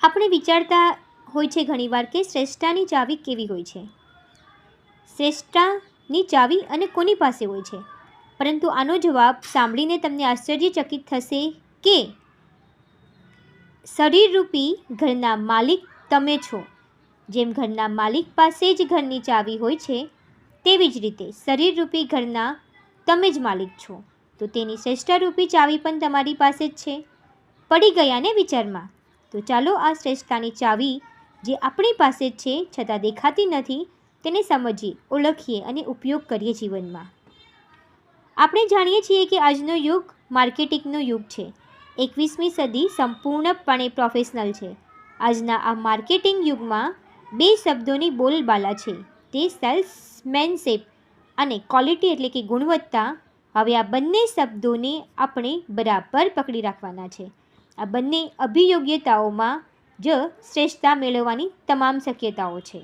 આપણે વિચારતા હોય છે ઘણીવાર કે શ્રેષ્ઠતાની ચાવી કેવી હોય છે, શ્રેષ્ઠતાની ચાવી અને કોની પાસે હોય છે. પરંતુ આનો જવાબ સાંભળીને તમને આશ્ચર્યચકિત થશે કે શરીરરૂપી ઘરના માલિક તમે છો. જેમ ઘરના માલિક પાસે જ ઘરની ચાવી હોય છે, તેવી જ રીતે શરીરરૂપી ઘરના તમે જ માલિક છો. તો તેની શ્રેષ્ઠતારૂપી ચાવી પણ તમારી પાસે જ છે. પડી ગયા ને વિચારમાં? તો ચાલો આ શ્રેષ્ઠતાની ચાવી જે આપણી પાસે જ છે છતાં દેખાતી નથી, તેને સમજીએ, ઓળખીએ અને ઉપયોગ કરીએ જીવનમાં. આપણે જાણીએ છીએ કે આજનો યુગ માર્કેટિંગનો યુગ છે. 21મી સદી સંપૂર્ણપણે પ્રોફેશનલ છે. આજના આ માર્કેટિંગ યુગમાં બે શબ્દોની બોલબાલા છે, તે સેલ્સમેનશિપ અને ક્વોલિટી એટલે કે ગુણવત્તા. હવે આ બંને શબ્દોને આપણે બરાબર પકડી રાખવાના છે. આ બંને અભિયોગ્યતાઓમાં જ શ્રેષ્ઠતા મેળવવાની તમામ શક્યતાઓ છે.